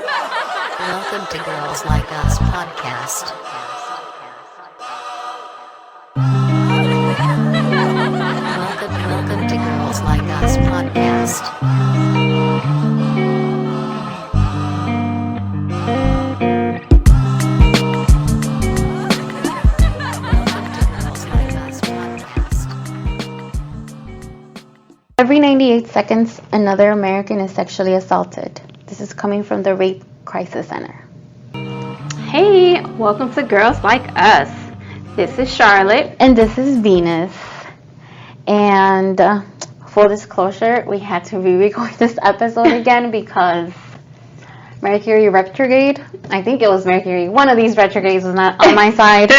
Welcome to Girls Like Us podcast. Welcome to Girls Like Us podcast. Every 98 seconds, another American is sexually assaulted. This is coming from the Rape Crisis Center. Hey, welcome to Girls Like Us. This is Charlotte. And this is Venus. And full disclosure, we had to re-record this episode again because Mercury retrograde. I think it was Mercury. One of these retrogrades was not on my side.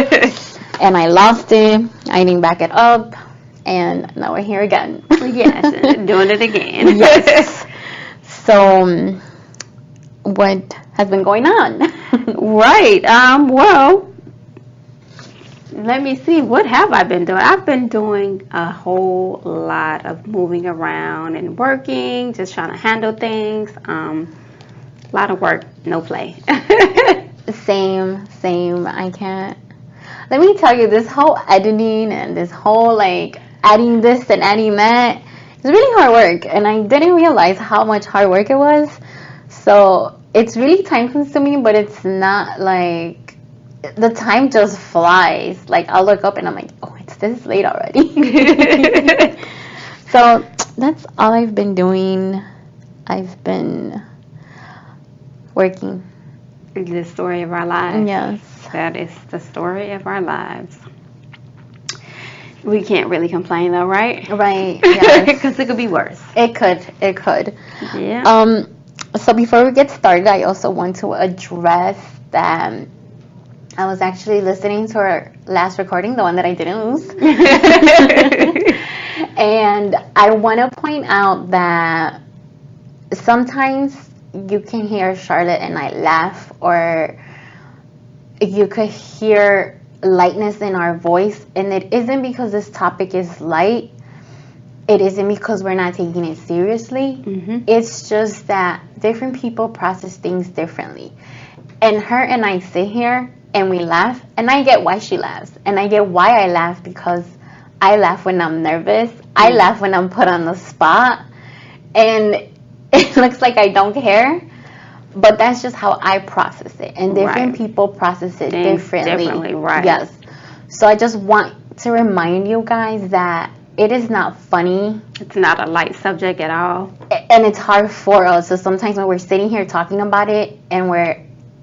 And I lost it. I didn't back it up. And now we're here again. Yes, doing it again. Yes. So, what has been going on? Right. Well, let me see. What have I been doing? I've been doing a whole lot of moving around and working, just trying to handle things. A lot of work, no play. Same. I can't. Let me tell you, this whole editing and this whole adding this and adding that, it's really hard work, and I didn't realize how much hard work it was. So it's really time consuming, but it's not like the time just flies. Like I'll look up and I'm like, oh, it's this late already. So that's all I've been doing. I've been working. The story of our lives. Yes. That is the story of our lives. We can't really complain though, right? Right. Yes. Because it could be worse. It could. Yeah. So before we get started, I also want to address that I was actually listening to our last recording, the one that I didn't lose. And I want to point out that sometimes you can hear Charlotte and I laugh, or you could hear lightness in our voice, and it isn't because this topic is light. It isn't because we're not taking it seriously. Mm-hmm. It's just that different people process things differently. And her and I sit here and we laugh, and I get why she laughs, and I get why I laugh, because I laugh when I'm nervous. I laugh when I'm put on the spot, and it looks like I don't care. But that's just how I process it. And different people process it differently. Differently, right. Yes. So I just want to remind you guys that it is not funny. It's not a light subject at all. And it's hard for us. So sometimes when we're sitting here talking about it and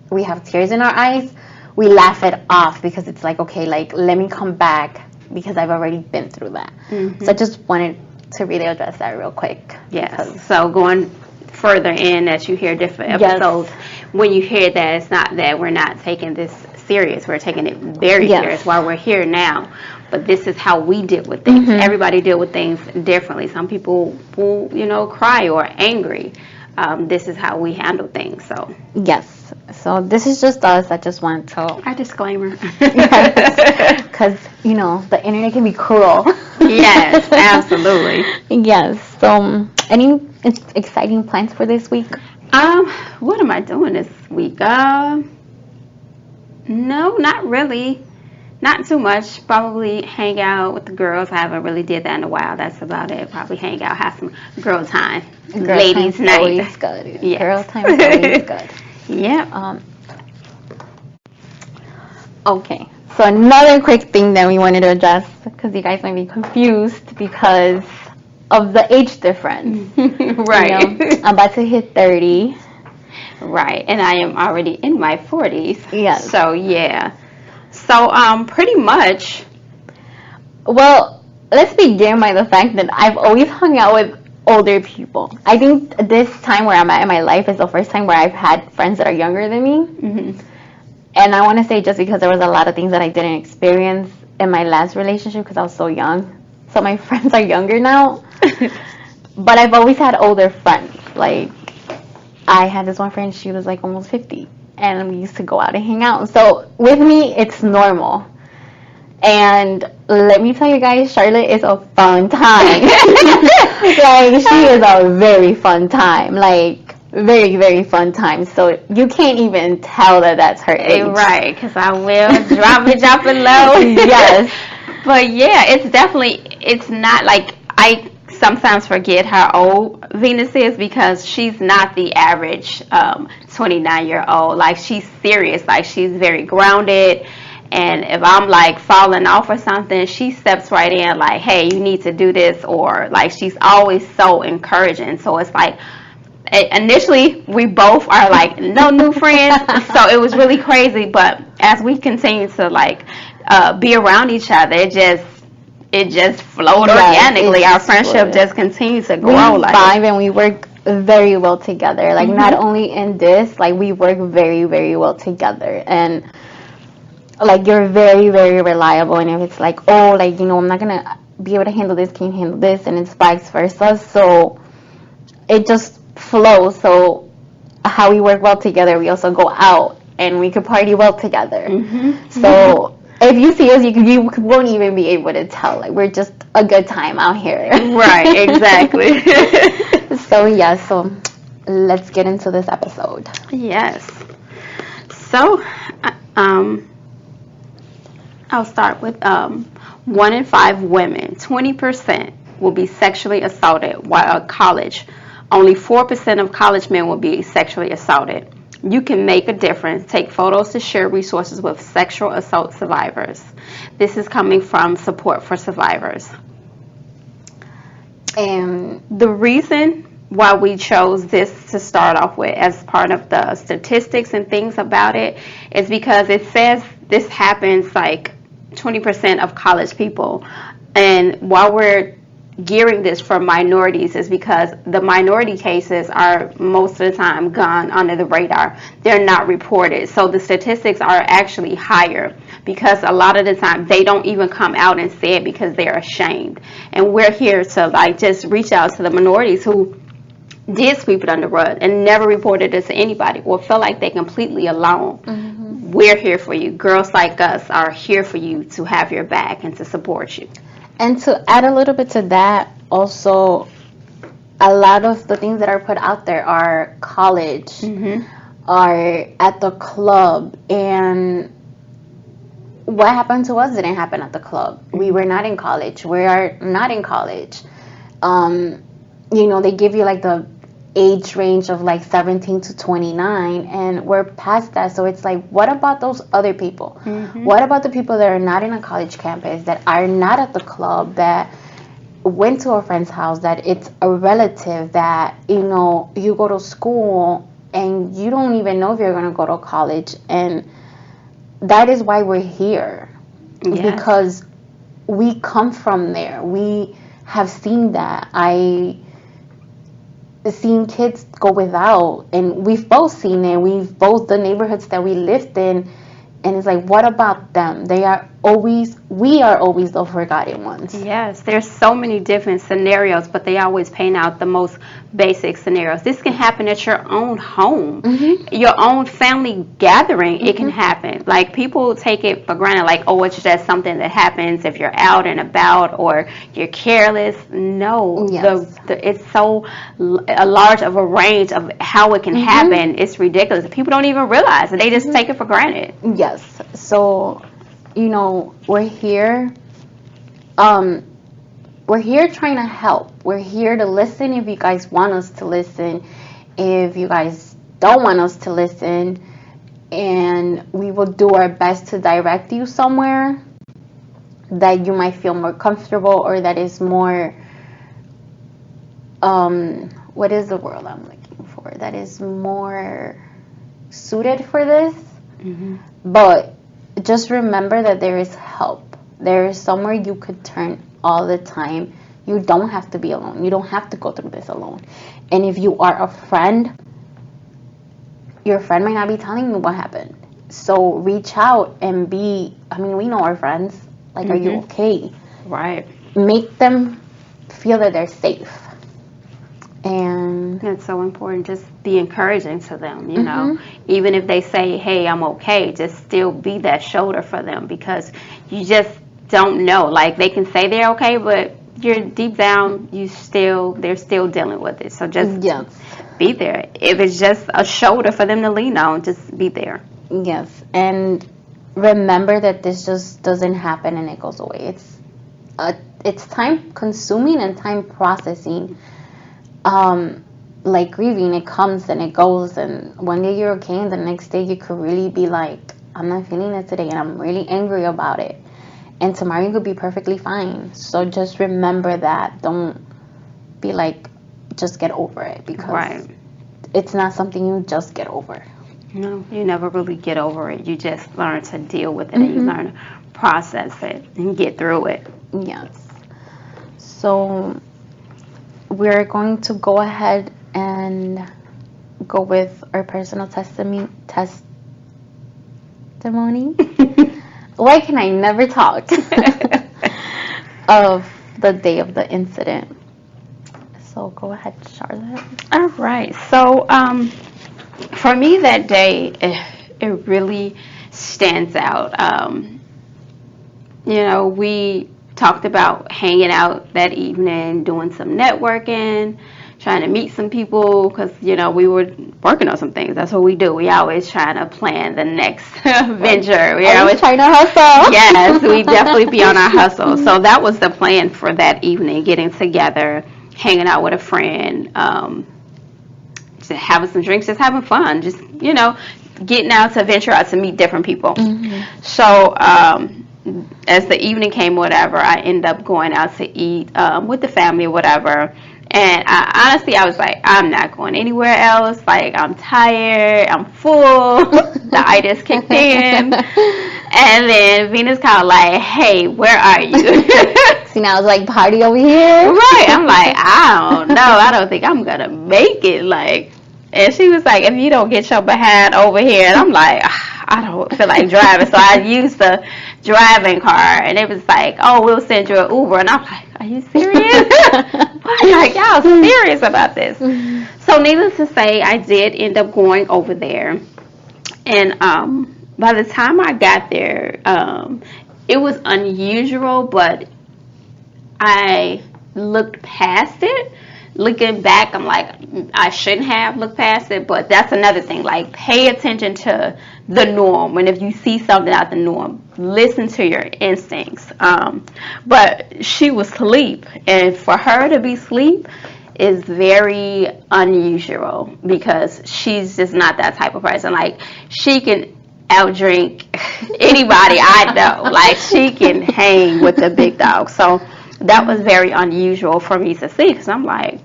we have tears in our eyes, we laugh it off because it's like, okay, let me come back because I've already been through that. Mm-hmm. So I just wanted to really address that real quick. Yes. So going further in, as you hear different episodes, when you hear that, it's not that we're not taking this serious. We're taking it very serious while we're here now. But this is how we deal with things. Mm-hmm. Everybody deal with things differently. Some people will, cry or angry. This is how we handle things. So yes. So this is just us. I just want to. Our disclaimer. Because the internet can be cruel. Yes, absolutely. Yes. So any exciting plans for this week? What am I doing this week? No, not really. Not too much. Probably hang out with the girls. I haven't really did that in a while. That's about it. Probably hang out, have some girl time. Ladies' night. Always good. Yes. Girl time is always good. Yeah. Okay. So another quick thing that we wanted to address, because you guys might be confused because of the age difference. Right. I'm about to hit 30. Right. And I am already in my 40s. Yes. So, yeah. So, pretty much. Well, let's begin by the fact that I've always hung out with older people. I think this time where I'm at in my life is the first time where I've had friends that are younger than me. Mm-hmm. And I want to say just because there was a lot of things that I didn't experience in my last relationship because I was so young. So my friends are younger now. But I've always had older friends. Like, I had this one friend, she was like almost 50. And we used to go out and hang out. So with me, it's normal. And let me tell you guys, Charlotte is a fun time. Like, she is a very fun time. Like, very, very fun times. So you can't even tell that that's her age. Right, because I will drop it low. Yes. But yeah, it's definitely, it's not like, I sometimes forget how old Venus is because she's not the average 29-year-old. Like, she's serious. Like, she's very grounded. And if I'm like falling off or something, she steps right in like, hey, you need to do this. Or like, she's always so encouraging. So it's like, initially we both are like no new friends. So it was really crazy. But as we continue to like be around each other, it just flowed organically. Our friendship just continues to grow. We vibe and we work very well together. Like, not only in this, like, we work very, very well together. And like, you're very, very reliable. And if it's like, oh, like, you know, I'm not gonna be able to handle this, can you handle this? And it's vice versa. So it just flows. So how we work well together, we also go out and we could party well together. So if you see us, you won't even be able to tell. Like, we're just a good time out here. Right, exactly. So yeah, so let's get into this episode. Yes. So I'll start with 1 in 5 women, 20% will be sexually assaulted, while at college, only 4% of college men will be sexually assaulted. You can make a difference. Take photos to share resources with sexual assault survivors. This is coming from Support for Survivors. And the reason why we chose this to start off with as part of the statistics and things about it is because it says this happens like 20% of college people. And while we're gearing this for minorities is because the minority cases are most of the time gone under the radar. They're not reported. So the statistics are actually higher because a lot of the time they don't even come out and say it because they're ashamed. And we're here to like just reach out to the minorities who did sweep it under the rug and never reported this to anybody or felt like they're completely alone. We're here for you. Girls like us are here for you to have your back and to support you. And to add a little bit to that, also, a lot of the things that are put out there are college, are at the club, and what happened to us didn't happen at the club. We were not in college. We are not in college. You know, they give you like the age range of like 17 to 29, and we're past that. So it's like, what about those other people? What about the people that are not in a college campus, that are not at the club, that went to a friend's house, that it's a relative, that, you know, you go to school and you don't even know if you're going to go to college. And that is why we're here. Because we come from there. We have seen that. Seen kids go without, and we've both seen it. We've both, the neighborhoods that we lived in, and it's like, what about them? We are always the forgotten ones. Yes, there's so many different scenarios, but they always paint out the most basic scenarios. This can happen at your own home, your own family gathering. It can happen. Like, people take it for granted, like, oh, it's just something that happens if you're out and about or you're careless. No, it's so large of a range of how it can happen. It's ridiculous. People don't even realize it. They just take it for granted. Yes. So, you know, we're here. We're here trying to help. We're here to listen if you guys want us to listen. If you guys don't want us to listen, and we will do our best to direct you somewhere that you might feel more comfortable, or that is more, what is the word I'm looking for? That is more suited for this. But just remember that there is help. There is somewhere you could turn all the time. You don't have to be alone. You don't have to go through this alone. And if you are a friend, your friend might not be telling you what happened. So reach out and we know our friends. Like, are you okay? Right. Make them feel that they're safe. And it's so important. Just be encouraging to them, you know. Even if they say, hey, I'm okay, just still be that shoulder for them, because you just don't know. Like, they can say they're okay, but you're deep down, they're still dealing with it. So just Yes. be there. If it's just a shoulder for them to lean on, just be there. Yes. And remember that this just doesn't happen and it goes away. It's time consuming and time processing. Like grieving, it comes and it goes, and one day you're okay, and the next day you could really be like, I'm not feeling it today, and I'm really angry about it. And tomorrow you could be perfectly fine. So just remember that. Don't be like, just get over it, because it's not something you just get over. No, you never really get over it. You just learn to deal with it, and you learn to process it and get through it. Yes. So we're going to go ahead and go with our personal testimony. Why can I never talk? Of the day of the incident. So go ahead, Charlotte. All right. So for me that day, it really stands out. We talked about hanging out that evening, doing some networking, trying to meet some people, because we were working on some things. That's what we do. We always trying to plan the next venture. We always trying to hustle. Yes, we definitely be on our hustle. So that was the plan for that evening: getting together, hanging out with a friend, just having some drinks, just having fun, just getting out to venture out to meet different people. So as the evening came, whatever, I ended up going out to eat with the family or whatever. And I was like, I'm not going anywhere else. Like, I'm tired. I'm full. The itis kicked in. And then Venus kind of like, hey, where are you? See, now it's like party over here. Right. I'm like, I don't know. I don't think I'm going to make it. Like, and she was like, if you don't get your behind over here. And I'm like, I don't feel like driving. So I used the driving car. And it was like, oh, we'll send you an Uber. And I'm like, are you serious? Like, y'all serious about this. So needless to say, I did end up going over there. And by the time I got there, it was unusual, but I looked past it. Looking back, I'm like, I shouldn't have looked past it, but that's another thing. Like, pay attention to the norm. And if you see something out the norm, listen to your instincts. But she was asleep, and for her to be asleep is very unusual, because she's just not that type of person. Like, she can outdrink anybody I know. Like, she can hang with the big dog. So that was very unusual for me to see, because I'm like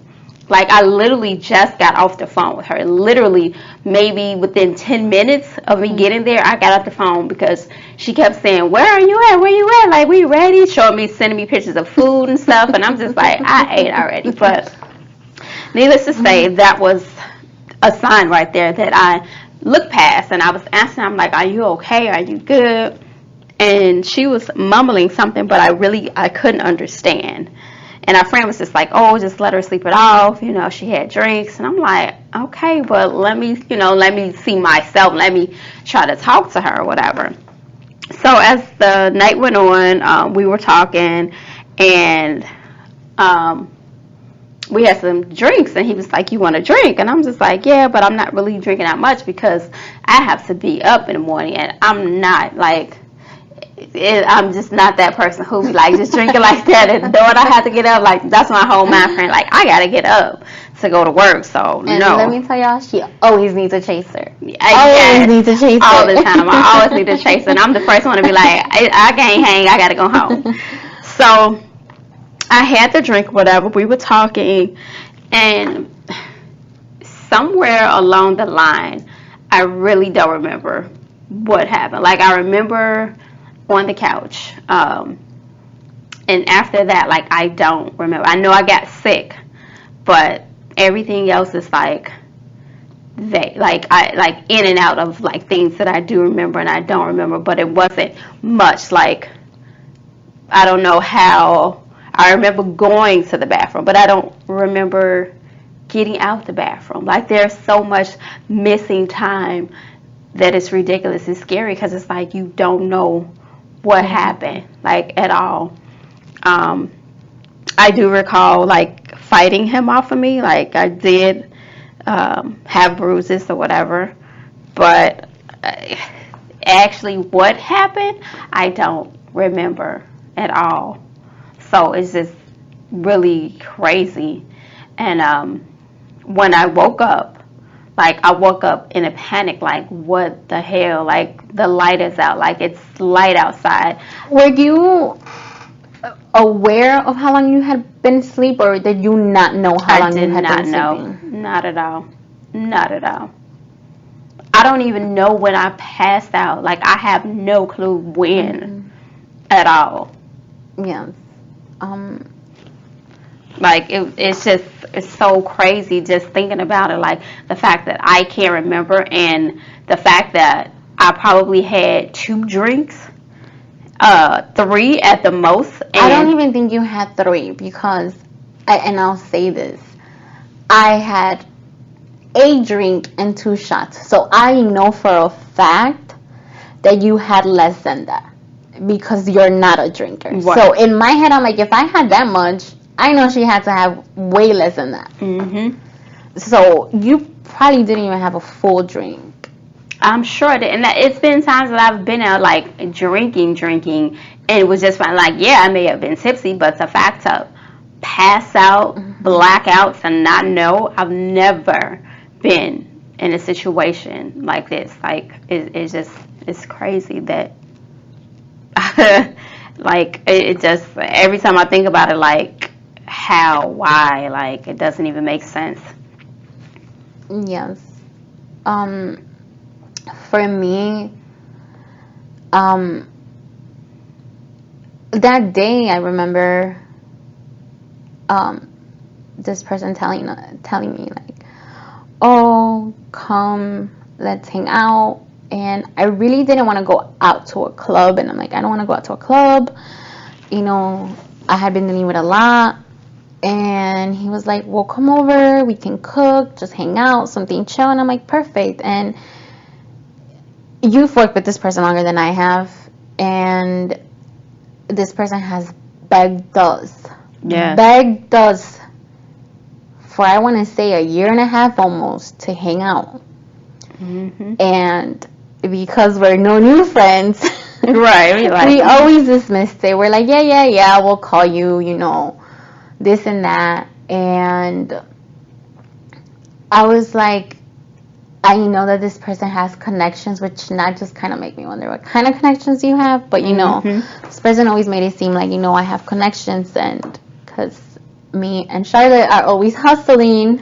I literally just got off the phone with her. Literally, maybe within 10 minutes of me getting there, I got off the phone, because she kept saying, where are you at? Where you at? Like, we ready? Showing me, sending me pictures of food and stuff. And I'm just like, I ate already. But needless to say, that was a sign right there that I looked past. And I was asking, I'm like, are you okay? Are you good? And she was mumbling something, but I couldn't understand. And our friend was just like, oh, just let her sleep it off. She had drinks. And I'm like, okay, but let me see myself. Let me try to talk to her or whatever. So as the night went on, we were talking, and we had some drinks, and he was like, you want a drink? And I'm just like, yeah, but I'm not really drinking that much, because I have to be up in the morning, and I'm not like, I'm just not that person who be like just drinking like that, and knowing I have to get up. Like, that's my whole mind frame. Like, I gotta get up to go to work. So and no. Let me tell y'all, she always needs a chaser. Always needs a chaser all the time. I always need a chaser, and I'm the first one to be like, I can't hang. I gotta go home. So I had the drink, whatever. We were talking, and somewhere along the line, I really don't remember what happened. Like, I remember on the couch, and after that, like, I don't remember. I know I got sick, but everything else is like I in and out of like things that I do remember and I don't remember, but it wasn't much. Like, I don't know how. I remember going to the bathroom, but I don't remember getting out the bathroom. Like, there's so much missing time that it's ridiculous. It's scary, because it's like you don't know what happened, like, at all. I do recall like fighting him off of me. Like I did have bruises or whatever, but actually what happened, I don't remember at all. So it's just really crazy. And when I woke up, like I woke up in a panic, like what the hell? Like the light is out, like it's light outside. Were you aware of how long you had been asleep, or did you not know how long you had been sleeping? I did not know. Not at all. Not at all. I don't even know when I passed out. Like I have no clue when at all. Yes. Like it's so crazy just thinking about it. Like the fact that I can't remember, and the fact that I probably had 2 drinks, 3 at the most. And I don't even think you had 3 because, and I'll say this, I had a drink and 2 shots. So I know for a fact that you had less than that because you're not a drinker. Right. So in my head, I'm like, if I had that much, I know she had to have way less than that. So you probably didn't even have a full drink. I'm sure that, and it's been times that I've been out like drinking, and it was just fine. Like, yeah, I may have been tipsy, but the fact to pass out, black out, to not know, I've never been in a situation like this. Like, it's crazy that, like, it just, every time I think about it, like, how, why, like, it doesn't even make sense. Yes. For me, that day I remember this person telling me like, oh, come, let's hang out. And I really didn't want to go out to a club, and I'm like, I don't want to go out to a club, you know, I had been dealing with a lot. And he was like, well, come over, we can cook, just hang out, something chill. And I'm like, perfect. And you've worked with this person longer than I have, and this person has begged us for, I want to say, 1.5 years almost to hang out. And because we're no new friends, right, we always dismissed it. We're like, yeah, we'll call you, you know, this and that. And I was like, I know that this person has connections, which not just kind of make me wonder what kind of connections you have, but you know, this person always made it seem like, you know, I have connections, and because me and Charlotte are always hustling,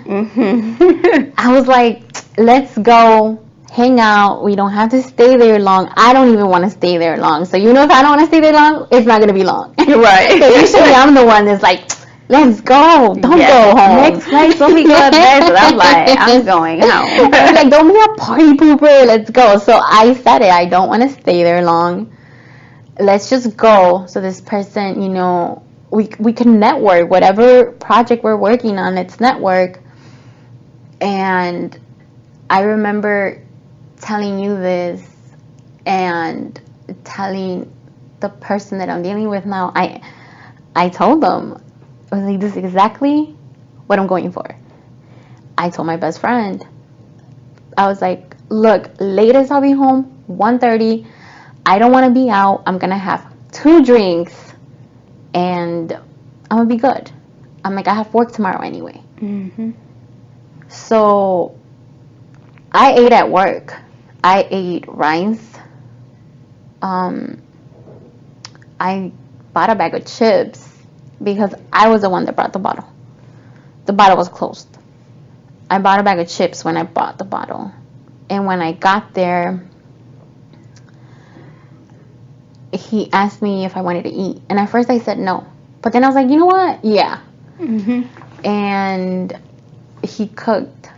I was like, let's go hang out. We don't have to stay there long. I don't even want to stay there long. So, you know, if I don't want to stay there long, it's not going to be long. Right. So usually I'm the one that's like, let's go. Don't go home. Next place will be good. I'm like, I'm going home. Like, don't be a party pooper. Let's go. So I said it. I don't want to stay there long. Let's just go. So this person, you know, we can network. Whatever project we're working on, let's network. And I remember telling you this and telling the person that I'm dealing with now. I told them, I was like, this is exactly what I'm going for. I told my best friend, I was like, look, latest I'll be home 1:30. I don't want to be out. I'm gonna have 2 drinks and I'm gonna be good. I'm like, I have work tomorrow anyway. So I ate at work. I ate rice. I bought a bag of chips because I was the one that brought the bottle. The bottle was closed. I bought a bag of chips when I bought the bottle. And when I got there, he asked me if I wanted to eat. And at first I said no. But then I was like, you know what? Yeah. And he cooked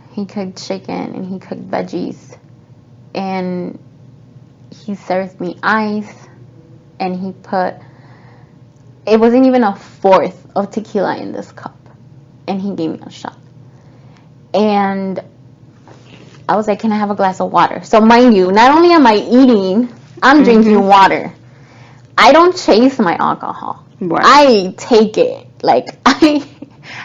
chicken and he cooked veggies. And he served me ice. And he put, it wasn't even 1/4 of tequila in this cup. And he gave me a shot. And I was like, can I have a glass of water? So mind you, not only am I eating, I'm drinking water. I don't chase my alcohol. Right. I take it. Like, I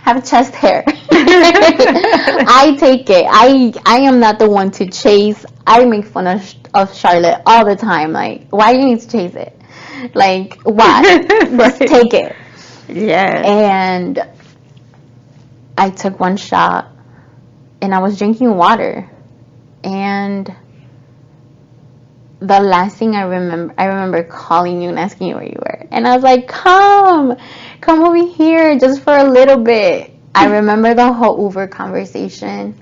have chest hair. I take it. I am not the one to chase. I make fun of Charlotte all the time. Like, why do you need to chase it? Like, why? Just take it. Yeah. And I took one shot, and I was drinking water, and the last thing I remember calling you and asking you where you were, and I was like, come over here just for a little bit. I remember the whole Uber conversation.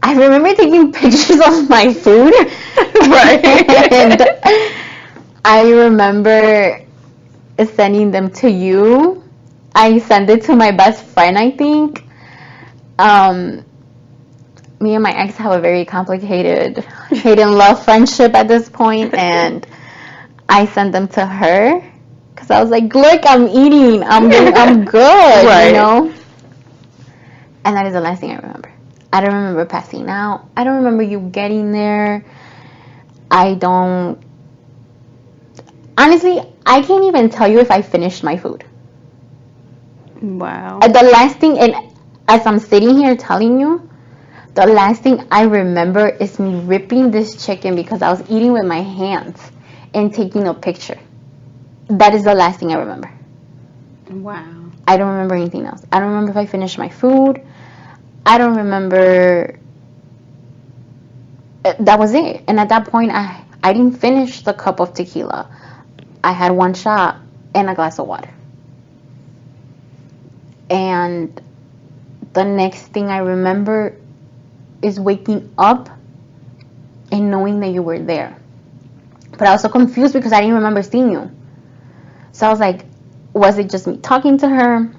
I remember taking pictures of my food. Right. And I remember sending them to you. I sent it to my best friend, I think. Me and my ex have a very complicated hate and love friendship at this point, and I sent them to her because I was like, look, I'm eating. I'm good, right. you know? And that is the last thing I remember. I don't remember passing out. I don't remember you getting there. Honestly, I can't even tell you if I finished my food. Wow. The last thing, and as I'm sitting here telling you, the last thing I remember is me ripping this chicken because I was eating with my hands and taking a picture. That is the last thing I remember. Wow. I don't remember anything else. I don't remember if I finished my food. I don't remember. That was it. And at that point, I didn't finish the cup of tequila. I had one shot and a glass of water. And the next thing I remember is waking up and knowing that you were there. But I was so confused because I didn't remember seeing you. So I was like, was it just me talking to her?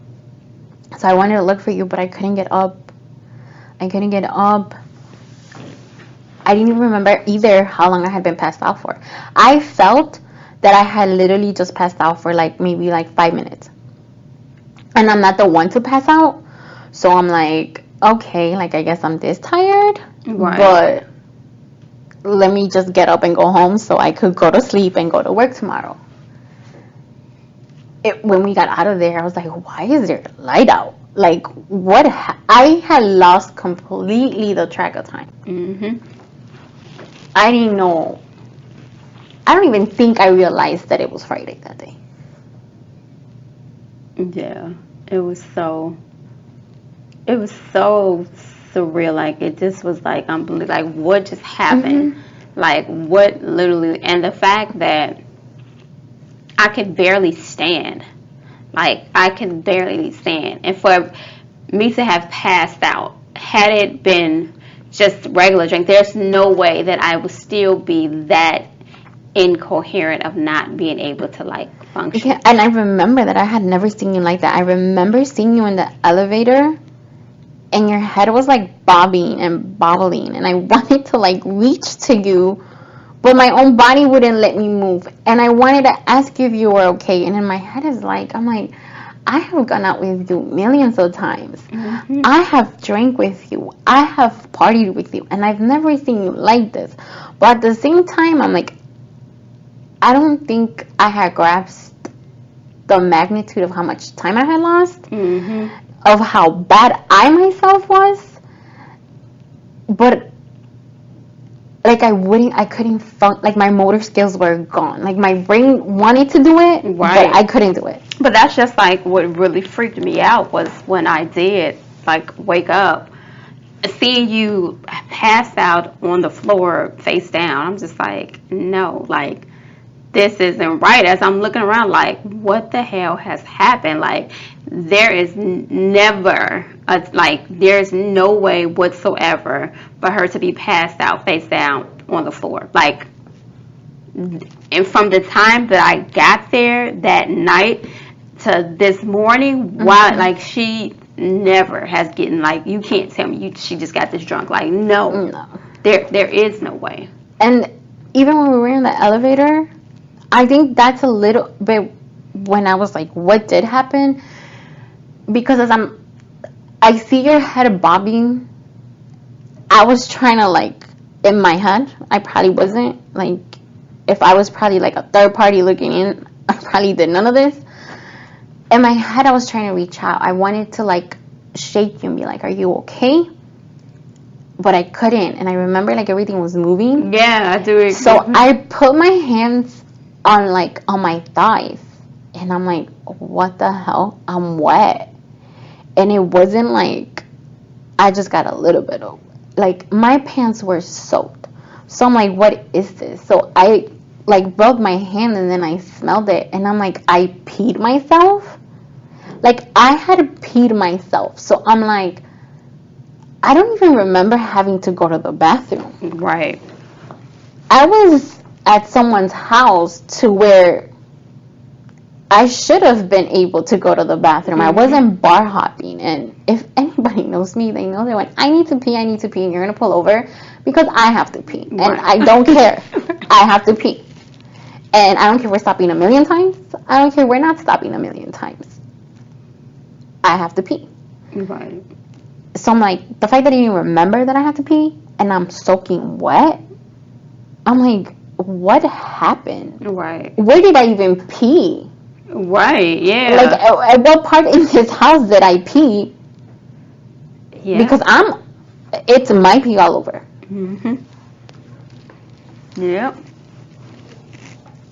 So I wanted to look for you, but I couldn't get up. I didn't even remember either how long I had been passed out for. I felt that I had literally just passed out for maybe 5 minutes. And I'm not the one to pass out. So I'm like, okay, I guess I'm this tired. Right. But let me just get up and go home so I could go to sleep and go to work tomorrow. When we got out of there, I was like, why is there a light out? What? I had lost completely the track of time. Mm-hmm. I didn't know. I don't even think I realized that it was Friday that day. Yeah. It was so surreal. It just was unbelievable. What just happened? Mm-hmm. What literally, and the fact that I could barely stand. I could barely stand. And for me to have passed out, had it been just regular drink, there's no way that I would still be that incoherent of not being able to function. Yeah, and I remember that I had never seen you like that. I remember seeing you in the elevator, and your head was bobbing and bobbling, and I wanted to reach to you, but my own body wouldn't let me move. And I wanted to ask you if you were okay, and in my head is I'm like, I have gone out with you millions of times. Mm-hmm. I have drank with you. I have partied with you, and I've never seen you like this. But at the same time, I'm like, I don't think I had grasped the magnitude of how much time I had lost, mm-hmm. of how bad I myself was. But I couldn't my motor skills were gone. My brain wanted to do it, right. but I couldn't do it. But that's just what really freaked me out was when I did wake up, seeing you pass out on the floor face down. I'm just no, this isn't right. As I'm looking around, what the hell has happened? There is never there's no way whatsoever for her to be passed out face down on the floor. And from the time that I got there that night to this morning, mm-hmm. why she never has gotten you can't tell me she just got this drunk. No. There is no way. And even when we were in the elevator, I think that's a little bit when I was what did happen? Because as I see your head bobbing, I was trying to in my head, I probably wasn't if I was probably a third party looking in, I probably did none of this. in my head, I was trying to reach out. I wanted to like shake you and be like, "Are you okay?" But I couldn't, and I remember like everything was moving. Yeah, I do it. So I put my hands on my thighs, and I'm like, "What the hell? I'm wet." And it wasn't like I just got a little bit of, like, my pants were soaked. So I'm like, "What is this?" So I like rubbed my hand, and then I smelled it, and I'm like, I peed myself. Like, I had peed myself. So I'm like, I don't even remember having to go to the bathroom. Right. I was at someone's house to where I should have been able to go to the bathroom. I wasn't bar hopping. And if anybody knows me, they know that when I need to pee, and you're going to pull over because I have to pee. And I don't care. I have to pee. And I don't care if we're stopping a million times. I don't care if we're not stopping a million times. I have to pee. Right. So I'm like, the fact that I didn't even remember that I had to pee and I'm soaking wet, I'm like, what happened? Right. Where did I even pee? Right, yeah. Like, at what part in this house did I pee? Yeah. Because it's my pee all over. Yep.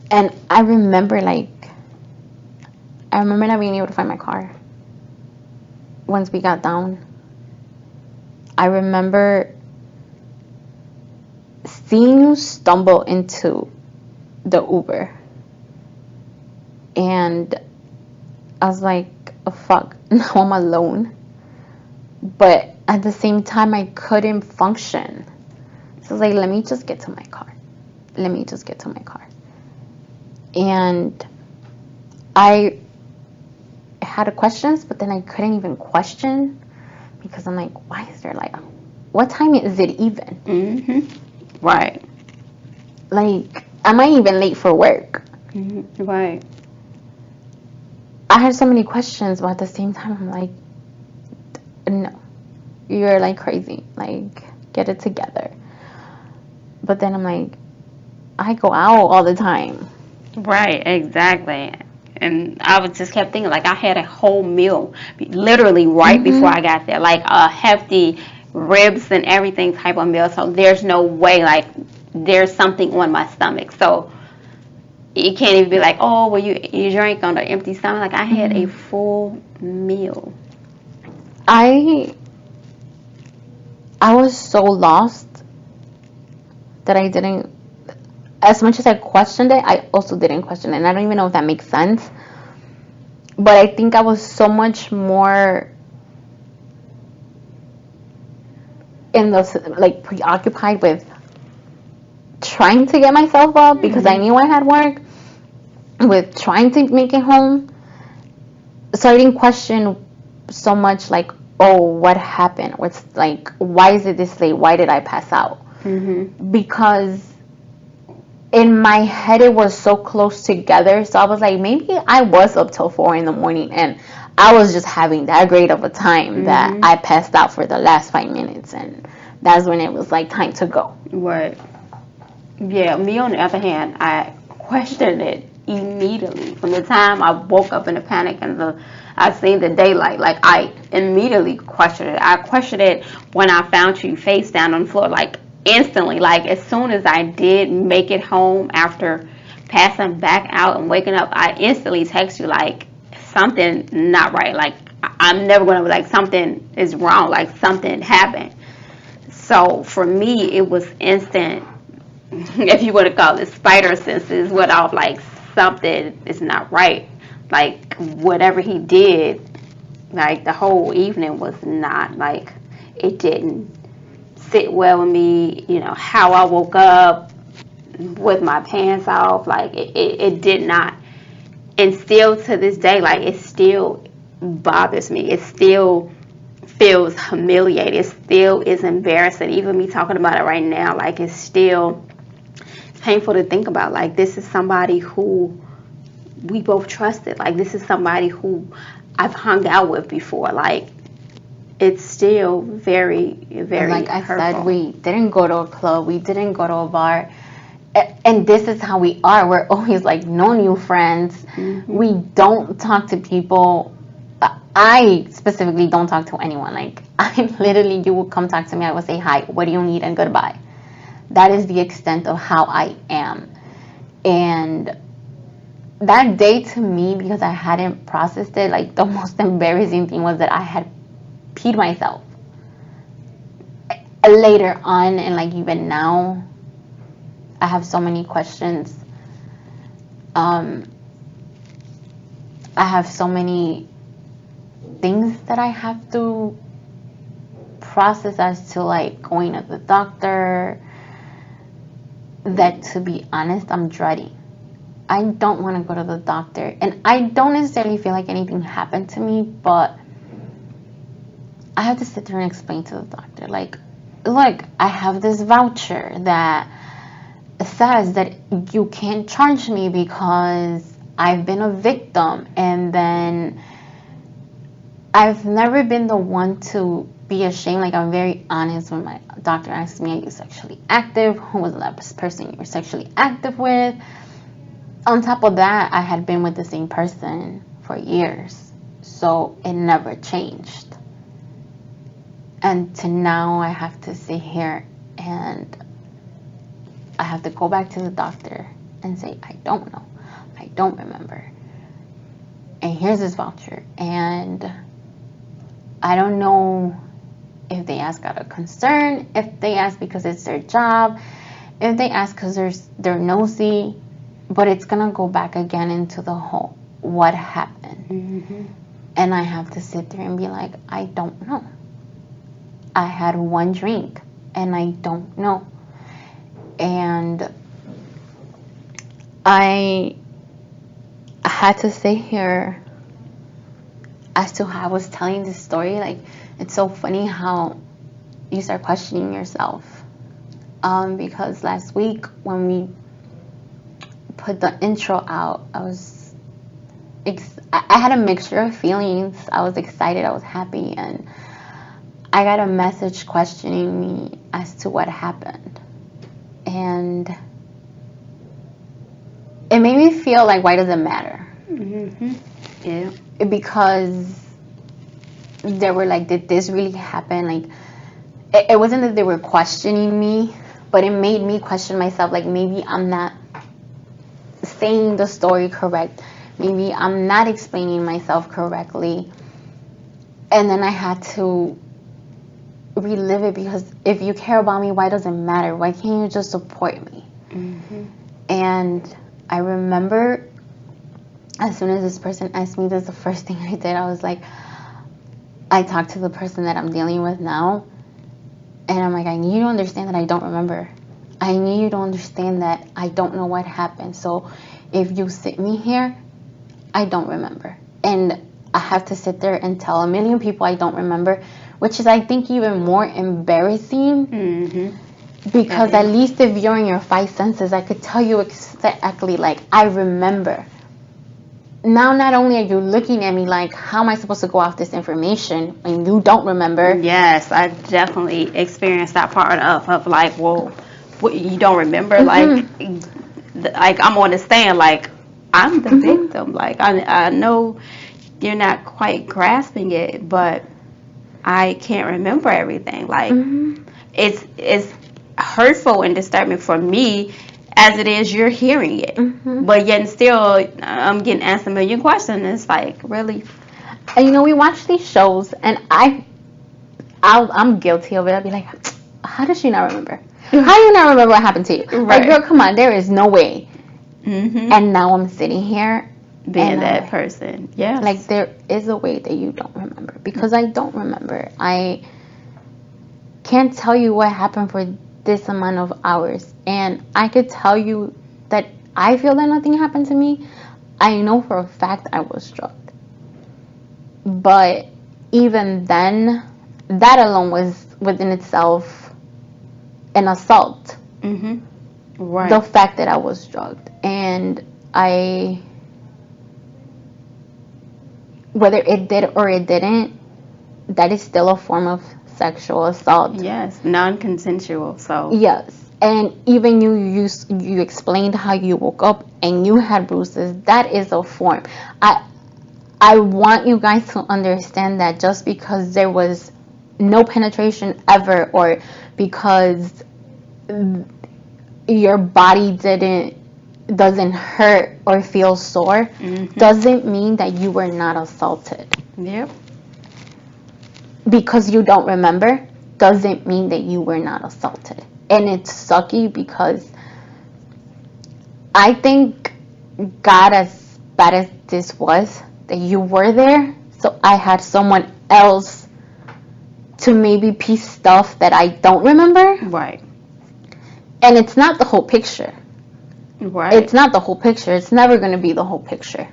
And I remember not being able to find my car once we got down. I remember seeing you stumble into the Uber. And I was like, oh, fuck, now I'm alone. But at the same time, I couldn't function. So I was like, let me just get to my car. And I had questions, but then I couldn't even question because I'm like, why is there like, what time is it even? Right. Like, am I even late for work? Right. I had so many questions, but at the same time, I'm like, no, you're like crazy. Like, get it together. But then I'm like, I go out all the time. Right, exactly. And I was just kept thinking, like, I had a whole meal literally right before I got there, like a hefty ribs and everything type of meal. So there's no way, like, there's something on my stomach. So you can't even be like, oh, well, you drank on an empty stomach. Like, I had a full meal. I was so lost that I didn't, as much as I questioned it, I also didn't question it. And I don't even know if that makes sense. But I think I was so much more preoccupied with trying to get myself up because I knew I had work, with trying to make it home. So I didn't question so much like, oh, what happened? What's like, why is it this late? Why did I pass out? Because in my head it was so close together. So I was like, maybe I was up till 4 a.m. and I was just having that great of a time that I passed out for the last 5 minutes, and that's when it was like time to go. Right. Yeah, me on the other hand, I questioned it immediately. From the time I woke up in a panic and I seen the daylight, like, I immediately questioned it. I questioned it when I found you face down on the floor, like, instantly. Like, as soon as I did make it home after passing back out and waking up, I instantly text you, like, something not right. Like, I'm never going to be like, something is wrong, like, something happened. So for me, it was instant, if you want to call it spider senses, went off, like, something is not right. Like, whatever he did, like, the whole evening was not, like, it didn't sit well with me. You know, how I woke up with my pants off, like, it did not. And still to this day, like, it still bothers me. It still feels humiliating. It still is embarrassing. Even me talking about it right now, like, it's still painful to think about. Like, this is somebody who we both trusted. Like, this is somebody who I've hung out with before. Like, it's still very, very like I hurtful. said, we didn't go to a club. We didn't go to a bar. and this is how we are. We're always like, no new friends. We don't talk to people. I specifically don't talk to anyone. Like, I literally, you will come talk to me, I will say hi, what do you need, and goodbye. That is the extent of how I am. And that day to me, because I hadn't processed it, like, the most embarrassing thing was that I had peed myself. Later on, and like even now, I have so many questions. I have so many things that I have to process as to like going to the doctor, that, to be honest, I'm dreading. I don't want to go to the doctor, and I don't necessarily feel like anything happened to me, but I have to sit there and explain to the doctor, like, look, I have this voucher that says that you can't charge me because I've been a victim, and then I've never been the one to be ashamed. Like, I'm very honest when my doctor asks me, are you sexually active? Who was the last person you were sexually active with? On top of that, I had been with the same person for years, so it never changed. And to now, I have to sit here and I have to go back to the doctor and say, I don't know. I don't remember. And here's this voucher. And I don't know if they ask out of concern, if they ask because it's their job, if they ask because they're nosy, but it's going to go back again into the whole what happened. And I have to sit there and be like, I don't know. I had one drink and I don't know. And I had to sit here as to how I was telling this story. Like, it's so funny how you start questioning yourself. Because last week when we put the intro out, I had a mixture of feelings. I was excited, I was happy, and I got a message questioning me as to what happened. And it made me feel like, why does it matter? Yeah. Because they were like, did this really happen? Like, it wasn't that they were questioning me, but it made me question myself. Like, maybe I'm not saying the story correct. Maybe I'm not explaining myself correctly. And then I had to relive it, because if you care about me, why does it matter? Why can't you just support me? And I remember as soon as this person asked me this, the first thing I did, I was like, I talked to the person that I'm dealing with now, and I'm like, I need you to understand that I don't remember. I need you to understand that I don't know what happened. So if you sit me here, I don't remember. And I have to sit there and tell a million people I don't remember, which is, I think, even more embarrassing. Because at least if you're in your five senses, I could tell you exactly, like, I remember. Now, not only are you looking at me like, how am I supposed to go off this information when you don't remember? Yes, I definitely experienced that part of like, well, what, you don't remember? Like I'm on the stand, like, I'm the victim. Like, I know you're not quite grasping it, but I can't remember everything. Like, it's hurtful and disturbing for me as it is you're hearing it. But yet and still, I'm getting asked a million questions. It's like, really? And you know, we watch these shows, and I'm guilty of it. I'll be like, how does she not remember? How do you not remember what happened to you? Right. Like, girl, come on, there is no way. And now I'm sitting here being that person. Yeah. Like, there is a way that you don't remember, because I don't remember. I can't tell you what happened for this amount of hours, and I could tell you that I feel that nothing happened to me. I know for a fact I was drugged, but even then, that alone was within itself an assault. Right. The fact that I was drugged, and whether it did or it didn't, that is still a form of sexual assault. Yes, non-consensual. So yes, And even you explained how you woke up and you had bruises. That is a form. I want you guys to understand that just because there was no penetration ever, or because your body doesn't hurt or feel sore, doesn't mean that you were not assaulted. Yep. Because you don't remember doesn't mean that you were not assaulted. And it's sucky because I think God, as bad as this was, that you were there, so I had someone else to maybe piece stuff that I don't remember. Right. And it's not the whole picture. Right. It's not the whole picture. It's never going to be the whole picture.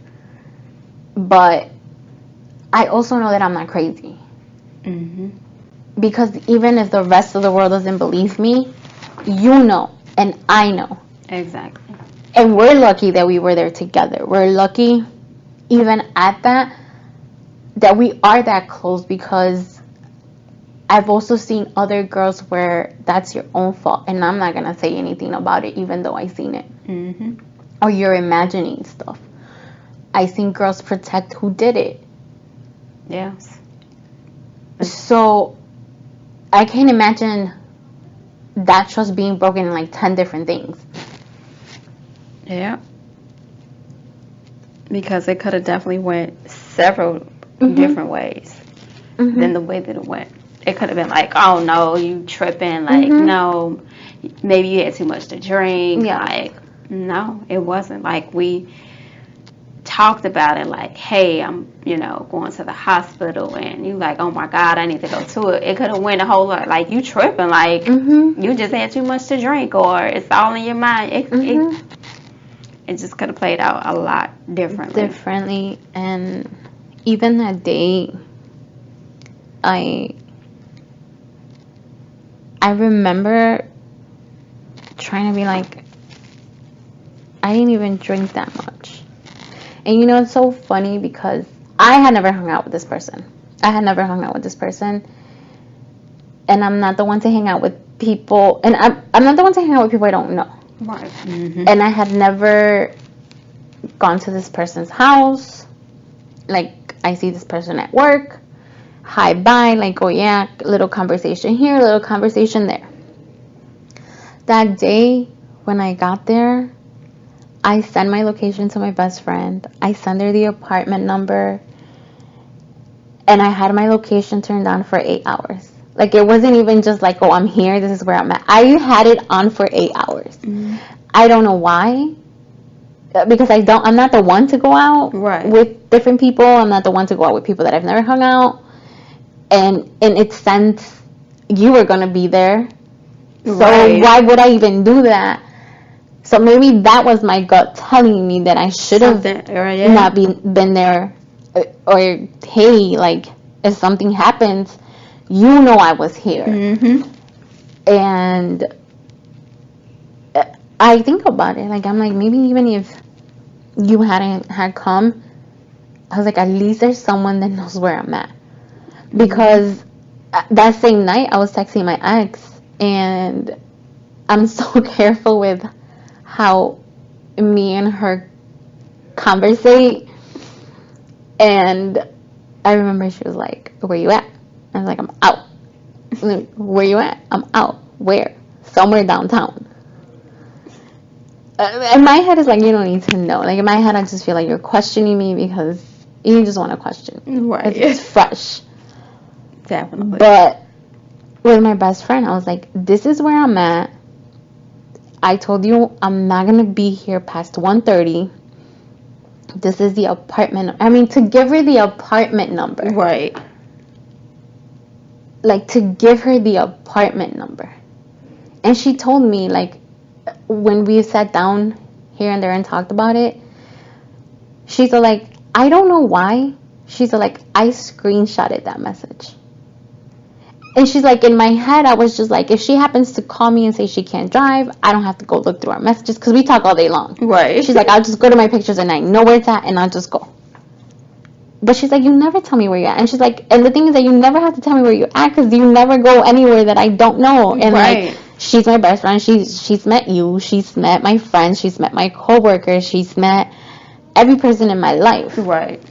But I also know that I'm not crazy. Because even if the rest of the world doesn't believe me, you know, and I know. Exactly. And we're lucky that we were there together. We're lucky, even at that we are that close, because I've also seen other girls where that's your own fault, and I'm not going to say anything about it, even though I've seen it. Or you're imagining stuff. I've seen girls protect who did it. Yes. So I can't imagine that trust being broken in like 10 different things. Yeah. Because it could have definitely went several different ways than the way that it went. It could have been like, oh no, you tripping, like no, maybe you had too much to drink. Yeah. Like, no, it wasn't. Like, we talked about it, like, hey, I'm, going to the hospital, and you like, oh my God, I need to go to it. It could have went a whole lot, like, you tripping, like, you just had too much to drink, or it's all in your mind. It just could have played out a lot differently. And even that day, I remember trying to be like, I didn't even drink that much. And it's so funny because I had never hung out with this person. And I'm not the one to hang out with people. And I'm not the one to hang out with people I don't know. Right. And I had never gone to this person's house. Like, I see this person at work. Hi, bye. Like, oh yeah, little conversation here, little conversation there. That day when I got there, I sent my location to my best friend. I sent her the apartment number. And I had my location turned on for 8 hours. Like, it wasn't even just like, oh, I'm here, this is where I'm at. I had it on for 8 hours. I don't know why. Because I'm not the one to go out with different people. I'm not the one to go out with people that I've never hung out. And in its sense, you were going to be there. So why would I even do that? So maybe that was my gut telling me that I should have not been there. Or, hey, like, if something happens, I was here. And I think about it. Like, I'm like, maybe even if you had come, I was like, at least there's someone that knows where I'm at. Because that same night, I was texting my ex, and I'm so careful with how me and her conversate. And I remember she was like, where you at? I was like, I'm out. Where you at? I'm out. Where? Somewhere downtown. In my head, it's like, you don't need to know. Like, in my head, I just feel like you're questioning me because you just want to question. Right. It's fresh. Definitely. But with my best friend, I was like, this is where I'm at. I told you I'm not going to be here past 1:30. This is the apartment. I mean, to give her the apartment number. Right. Like, to give her the apartment number. And she told me, like, when we sat down here and there and talked about it, she's like, I don't know why. She's like, I screenshotted that message. And she's like, in my head, I was just like, if she happens to call me and say she can't drive, I don't have to go look through our messages because we talk all day long. Right. She's like, I'll just go to my pictures and I know where it's at and I'll just go. But she's like, you never tell me where you're at. And she's like, and the thing is that you never have to tell me where you're at because you never go anywhere that I don't know. And like, she's my best friend. She's met you. She's met my friends. She's met my coworkers. She's met every person in my life. Right.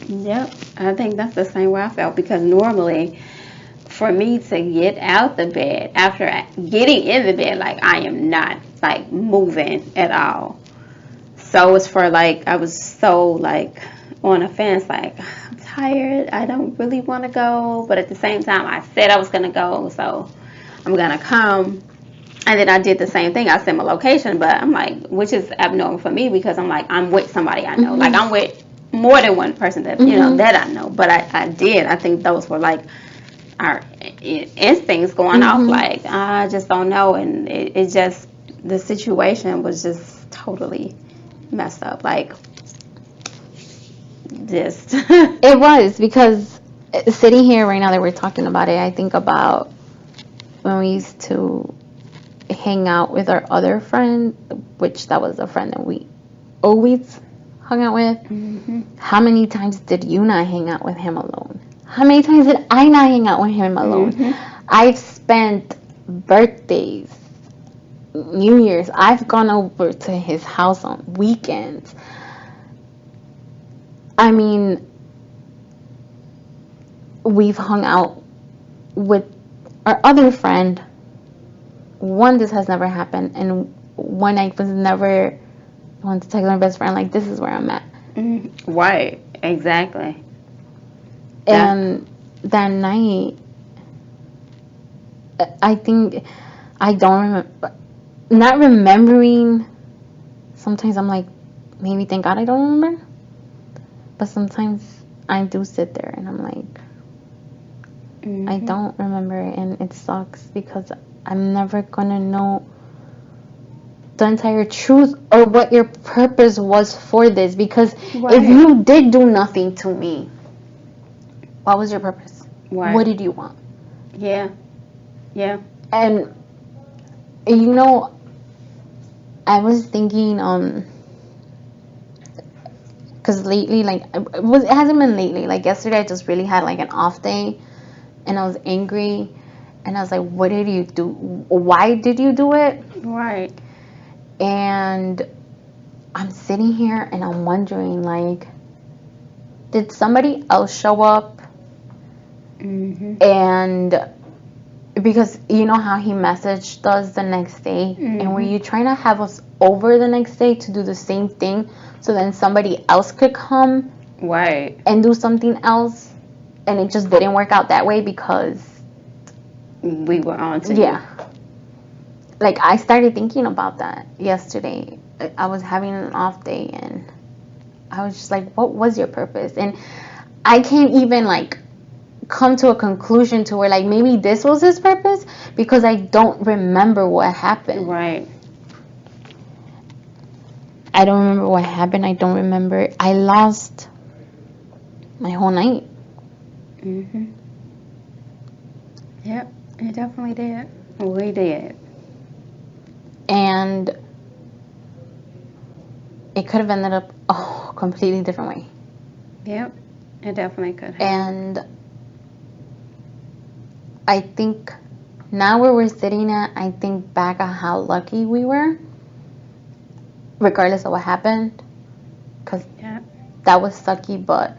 Yep. I think that's the same way I felt, because normally for me to get out the bed, after getting in the bed, like, I am not like moving at all. So it's for like, I was so like on a fence, like, I'm tired, I don't really want to go, but at the same time I said I was going to go, so I'm going to come. And then I did the same thing. I sent my location, but I'm like, which is abnormal for me, because I'm like, I'm with somebody I know. Mm-hmm. Like, I'm with more than one person that, you know, that I know. But I did. I think those were like our instincts going off, like, I just don't know. And it just, the situation was just totally messed up. Like, just. It was, because sitting here right now that we're talking about it, I think about when we used to hang out with our other friend, which that was a friend that we always hung out with. How many times did you not hang out with him alone? How many times did I not hang out with him alone? I've spent birthdays, New Year's, I've gone over to his house on weekends. I mean, we've hung out with our other friend. One, this has never happened, and one, I was never want to text my best friend, like, this is where I'm at. Right, exactly. And that night, I think, I don't remember, not remembering, sometimes I'm like, maybe thank God I don't remember, but sometimes I do sit there and I'm like, I don't remember, and it sucks, because I'm never gonna know the entire truth or what your purpose was for this, because if you did do nothing to me, what was your purpose? What did you want? Yeah. And you know, I was thinking, because lately, like, it hasn't been lately, like yesterday I just really had like an off day, and I was angry, and I was like, what did you do? Why did you do it? Right. And I'm sitting here and I'm wondering, like, did somebody else show up? And because you know how he messaged us the next day, and were you trying to have us over the next day to do the same thing, so then somebody else could come and do something else, and it just didn't work out that way because we were on to like, I started thinking about that yesterday. I was having an off day, and I was just like, what was your purpose? And I can't even, like, come to a conclusion to where, like, maybe this was his purpose, because I don't remember what happened. Right. I don't remember what happened. I don't remember. I lost my whole night. Yep, it definitely did. We did. And it could have ended up a completely different way. Yep, it definitely could have. And I think now where we're sitting at, I think back on how lucky we were, regardless of what happened, because that was sucky, but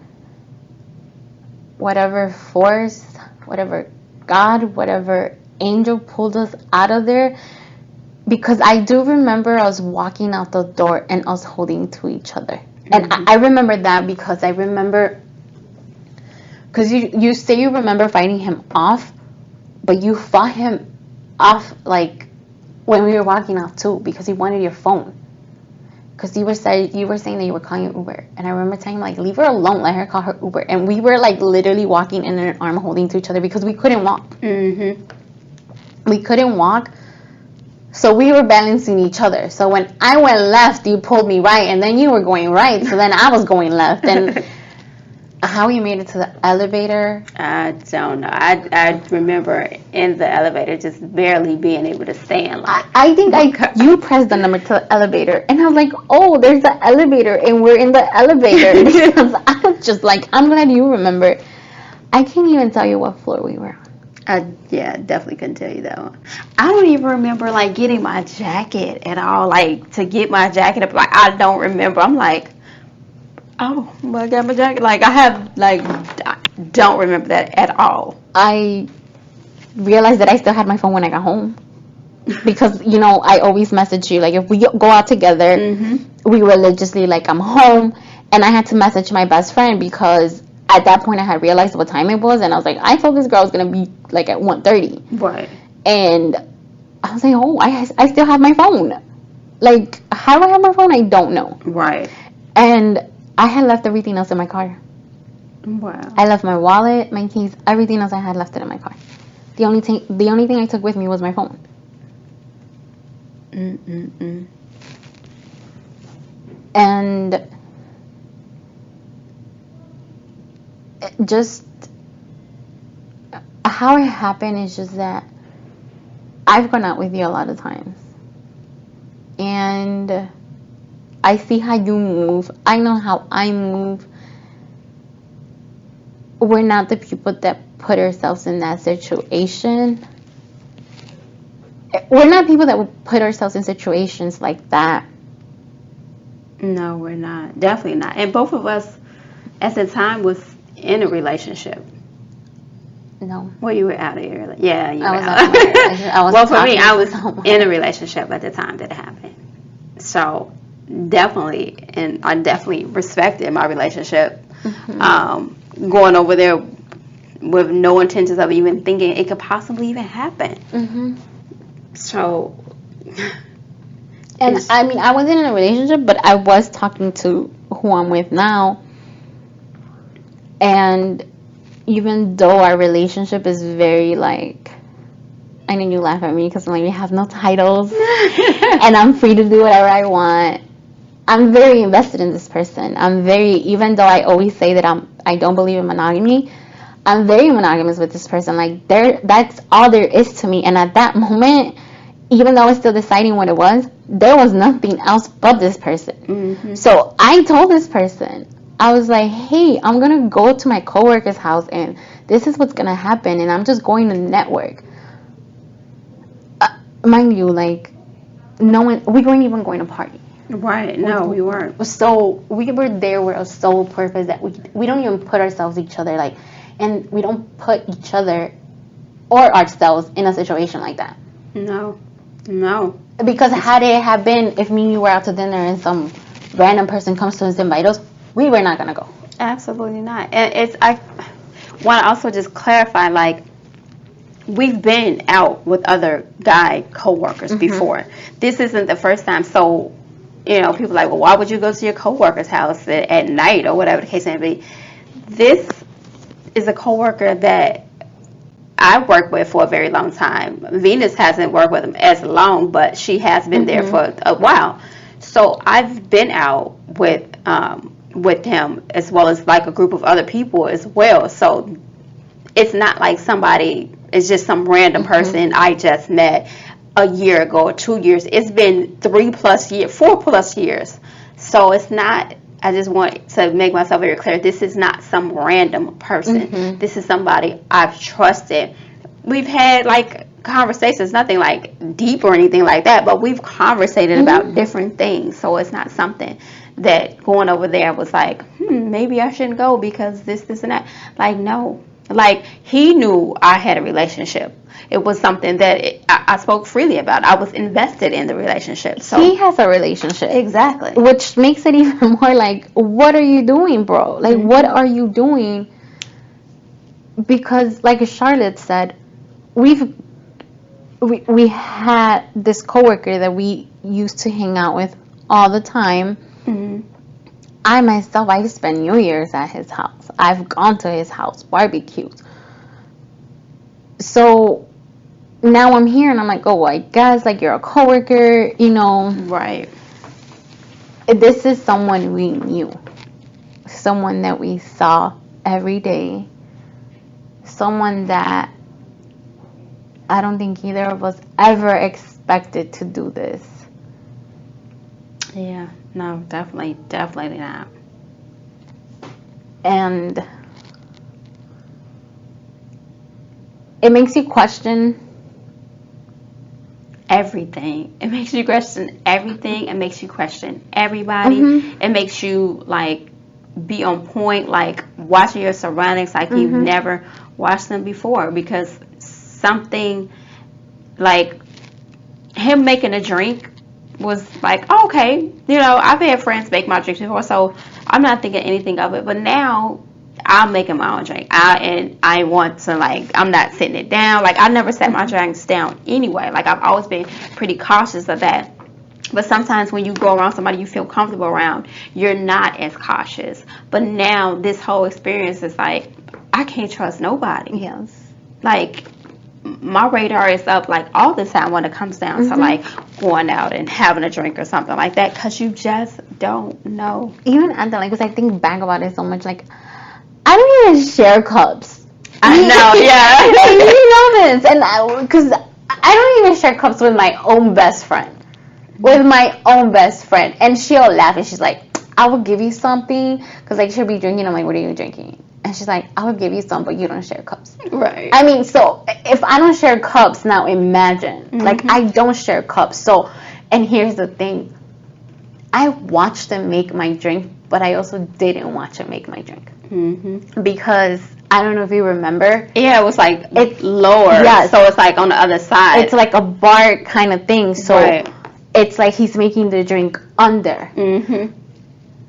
whatever force, whatever God, whatever angel pulled us out of there, because I do remember us walking out the door and us holding to each other. And I remember that because I remember, because you say you remember fighting him off, but you fought him off, like, when we were walking out too, because he wanted your phone. Because you were saying that you were calling Uber, and I remember telling him, like, leave her alone, let her call her Uber. And we were, like, literally walking in an arm holding to each other because we couldn't walk. We couldn't walk, so we were balancing each other. So when I went left, you pulled me right, and then you were going right, so then I was going left. And how we made it to the elevator, I don't know. I remember in the elevator just barely being able to stand. Like, I think you pressed the number to the elevator, and I was like, oh, there's the elevator, and we're in the elevator. Because I was just like, I'm glad you remember. I can't even tell you what floor we were on. Yeah, definitely couldn't tell you that one. I don't even remember like getting my jacket at all. Like to get my jacket up, like I don't remember. I'm like, oh, I got my jacket. Like I don't remember that at all. I realized that I still had my phone when I got home. Because, you know, I always message you. Like, if we go out together, we religiously, like, I'm home. And I had to message my best friend because at that point I had realized what time it was. And I was like, I told this girl I was going to be, like, at 1:30. Right. And I was like, oh, I still have my phone. Like, how do I have my phone? I don't know. Right. And I had left everything else in my car. Wow. I left my wallet, my keys, everything else I had left it in my car. The only thing I took with me was my phone. And just how it happened is just that I've gone out with you a lot of times. And I see how you move. I know how I move. We're not the people that put ourselves in that situation. We're not people that would put ourselves in situations like that. No, we're not. Definitely not. And both of us, at the time, was in a relationship. No. Well, you were out of your relationship. Yeah, you were out. I was well, for me, I was in a relationship at the time that it happened. So, definitely, and I definitely respected my relationship. Going over there with no intentions of even thinking it could possibly even happen. So, and I mean, I wasn't in a relationship, but I was talking to who I'm with now. And even though our relationship is very like, I know you laugh at me because I'm like, we have no titles and I'm free to do whatever I want. I'm very invested in this person. Even though I always say that I don't believe in monogamy, I'm very monogamous with this person. Like, that's all there is to me. And at that moment, even though I was still deciding what it was, there was nothing else but this person. So I told this person, I was like, hey, I'm going to go to my coworker's house and this is what's going to happen. And I'm just going to network. Mind you, like, we weren't even going to party. Right. No, we weren't. So we were there with a sole purpose that we don't even put each other, like, and we don't put each other or ourselves in a situation like that. No. Because had it have been if me and you were out to dinner and some random person comes to us and invite us, we were not gonna go. Absolutely not. And I want to also just clarify, like, we've been out with other guy coworkers before. This isn't the first time. So, you know, people are like, well, why would you go to your coworker's house at night or whatever the case may be? This is a coworker that I worked with for a very long time. Venus hasn't worked with him as long, but she has been there for a while. So I've been out with him as well as like a group of other people as well. So it's not like somebody is just some random person I just met a year ago or 2 years. It's been 4+ years. So it's not, I just want to make myself very clear, this is not some random person. This is somebody I've trusted. We've had like conversations, nothing like deep or anything like that, but we've conversated about different things. So it's not something that going over there was like, maybe I shouldn't go because this and that. Like, no. Like, he knew I had a relationship. It was something that I spoke freely about. I was invested in the relationship. So he has a relationship. Exactly. Which makes it even more like, what are you doing, bro? Like, what are you doing? Because, like Charlotte said, we had this coworker that we used to hang out with all the time. I myself, I spent New Year's at his house. I've gone to his house, barbecued. So now I'm here and I'm like, oh, I guess like you're a coworker, you know. Right. This is someone we knew. Someone that we saw every day. Someone that I don't think either of us ever expected to do this. Yeah, no, definitely not. And it makes you question everything. It makes you question everything. It makes you question everybody. Mm-hmm. It makes you like be on point, like watching your surroundings like you've never watched them before, because something like him making a drink was like, oh, okay, you know, I've had friends make my drinks before, so I'm not thinking anything of it. But now I'm making my own drink. I want to, like, I'm not sitting it down. Like, I never set my drinks down anyway. Like, I've always been pretty cautious of that. But sometimes when you go around somebody you feel comfortable around, you're not as cautious. But now this whole experience is like, I can't trust nobody. Yes. Like, my radar is up like all the time when it comes down to like going out and having a drink or something like that, because you just don't know. Even at the, like, because I think back about it so much, like, I don't even share cups. I know, yeah. You know this, and because I don't even share cups with my own best friend. With my own best friend, and she'll laugh and she's like, I will give you something, because like she'll be drinking. I'm like, what are you drinking? And she's like, I will give you some, but you don't share cups. Right. I mean, so if I don't share cups, now imagine, like, I don't share cups. So, and here's the thing, I watched them make my drink, but I also didn't watch them make my drink. Because I don't know if you remember. Yeah, it was like it's lower. Yeah, so it's like on the other side. It's like a bar kind of thing. So it's like he's making the drink under.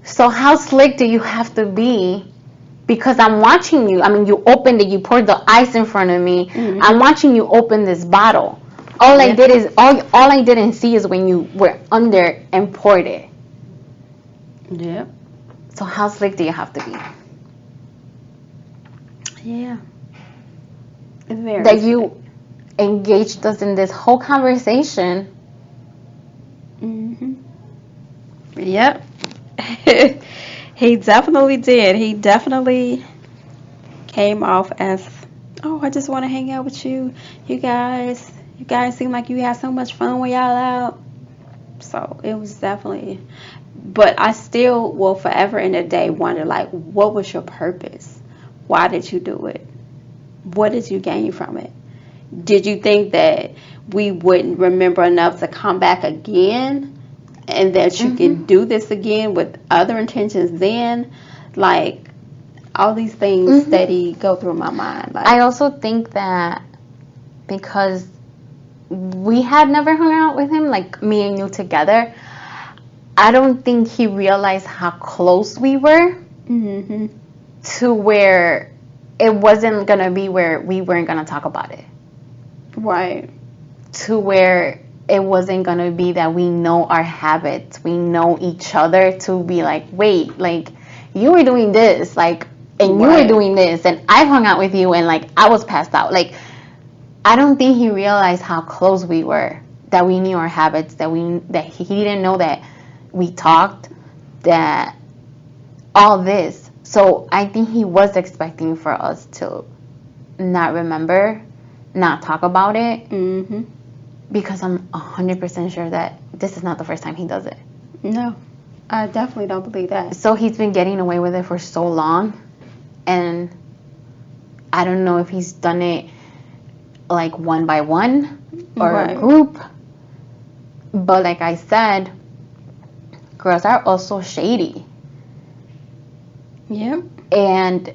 So how slick do you have to be? Because I'm watching you. I mean, you opened it. You poured the ice in front of me. I'm watching you open this bottle. All I did is all I didn't see is when you were under and poured it. Yeah. So how slick do you have to be? Yeah. It's very that you engaged us in this whole conversation. Yep. He definitely did. He definitely came off as, oh, I just want to hang out with you. You guys seem like you have so much fun when y'all out. So it was definitely, but I still will forever in a day wonder, like, what was your purpose? Why did you do it? What did you gain from it? Did you think that we wouldn't remember enough to come back again? And that you can do this again with other intentions then? Like, all these things steady go through my mind. Like, I also think that because we had never hung out with him, like me and you together, I don't think he realized how close we were to where it wasn't going to be where we weren't going to talk about it. Right. To where it wasn't going to be that we know our habits, we know each other, to be like, wait, like, you were doing this, like, and you were doing this, and I've hung out with you, and, like, I was passed out. Like, I don't think he realized how close we were, that we knew our habits, that he didn't know that we talked, that all this. So I think he was expecting for us to not remember, not talk about it. Because I'm 100% sure that this is not the first time he does it. No, I definitely don't believe that. So he's been getting away with it for so long, and I don't know if he's done it like one by one or a group. But like I said, girls are also shady. Yeah. And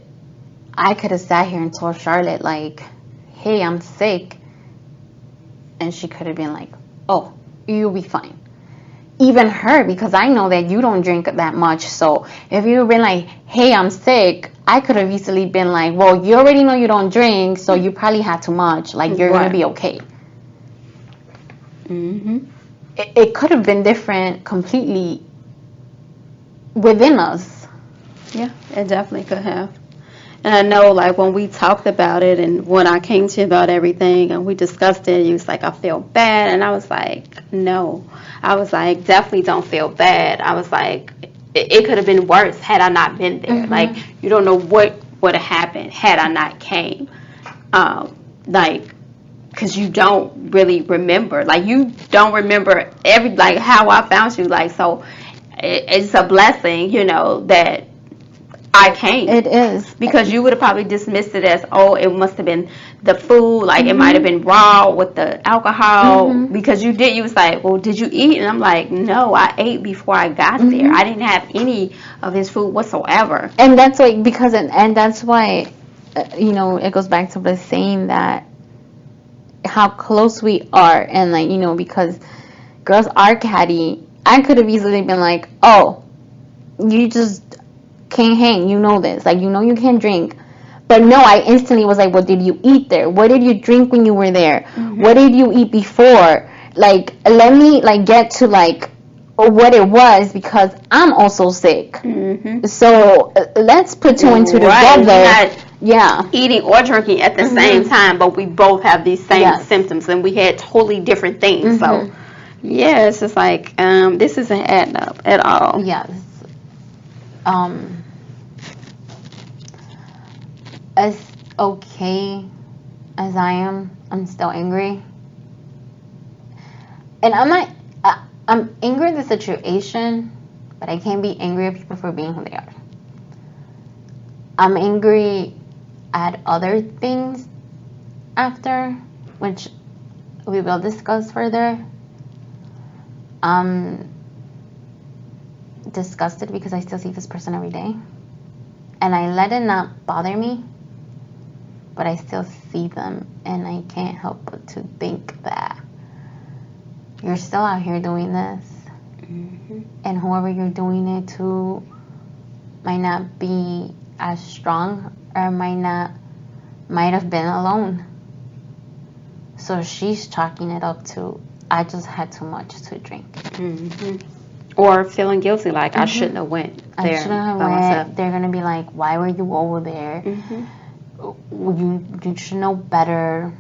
I could have sat here and told Charlotte, like, hey, I'm sick. And she could have been like, oh, you'll be fine. Even her, because I know that you don't drink that much. So if you've been like, hey, I'm sick, I could have easily been like, well, you already know you don't drink, so you probably had too much. Like, you're going to be okay. It could have been different completely within us. Yeah, it definitely could have. And I know, like, when we talked about it and when I came to you about everything and we discussed it, you was like, I feel bad. And I was like, no. I was like, definitely don't feel bad. I was like, it could have been worse had I not been there. Like, you don't know what would have happened had I not came. Like, because you don't really remember. Like, you don't remember how I found you. Like, so it's a blessing, you know, that I can't. It is. Because you would have probably dismissed it as, oh, it must have been the food, like it might have been raw with the alcohol. Because you was like, well, did you eat? And I'm like, no, I ate before I got there. I didn't have any of his food whatsoever. And that's why, because, and that's why, you know, it goes back to the saying that how close we are, and like, you know, because girls are catty. I could have easily been like, oh, you just can't hang, you know this, like, you know you can't drink. But no, I instantly was like, what did you eat there? What did you drink when you were there? What did you eat before? Like, let me like get to like what it was, because I'm also sick. So let's put two and two together. Yeah, eating or drinking at the same time, but we both have these same symptoms, and we had totally different things. So yeah, it's just like this isn't adding up at all. Yes. As okay as I am, I'm still angry. And I'm not, I'm angry at the situation, but I can't be angry at people for being who they are. I'm angry at other things after, which we will discuss further. I'm disgusted because I still see this person every day. And I let it not bother me, but I still see them, and I can't help but to think that you're still out here doing this, and whoever you're doing it to might not be as strong, or might have been alone. So she's chalking it up to, I just had too much to drink. Or feeling guilty, like I shouldn't have went there. I shouldn't have went. They're gonna be like, why were you over there? You should know better.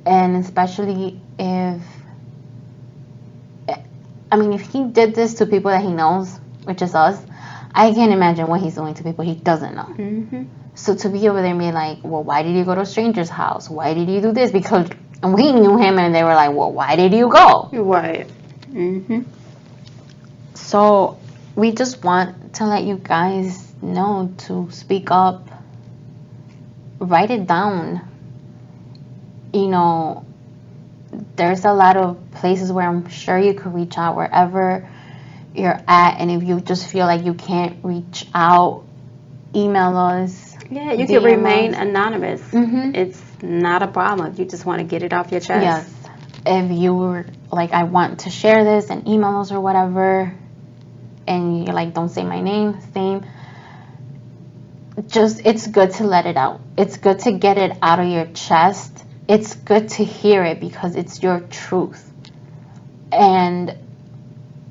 And especially if, I mean, if he did this to people that he knows, which is us, I can't imagine what he's doing to people he doesn't know. So to be over there and be like, well, why did you go to a stranger's house? Why did you do this? Because we knew him, and they were like, well, why did you go? Right. So we just want to let you guys know to speak up. Write it down. You know, there's a lot of places where I'm sure you could reach out, wherever you're at. And if you just feel like you can't reach out, email us. Yeah, you can remain anonymous. It's not a problem if you just want to get it off your chest. Yes. If you were like, I want to share this, and email us or whatever, and you're like, don't say my name, same. Just, it's good to let it out. It's good to get it out of your chest. It's good to hear it because it's your truth. And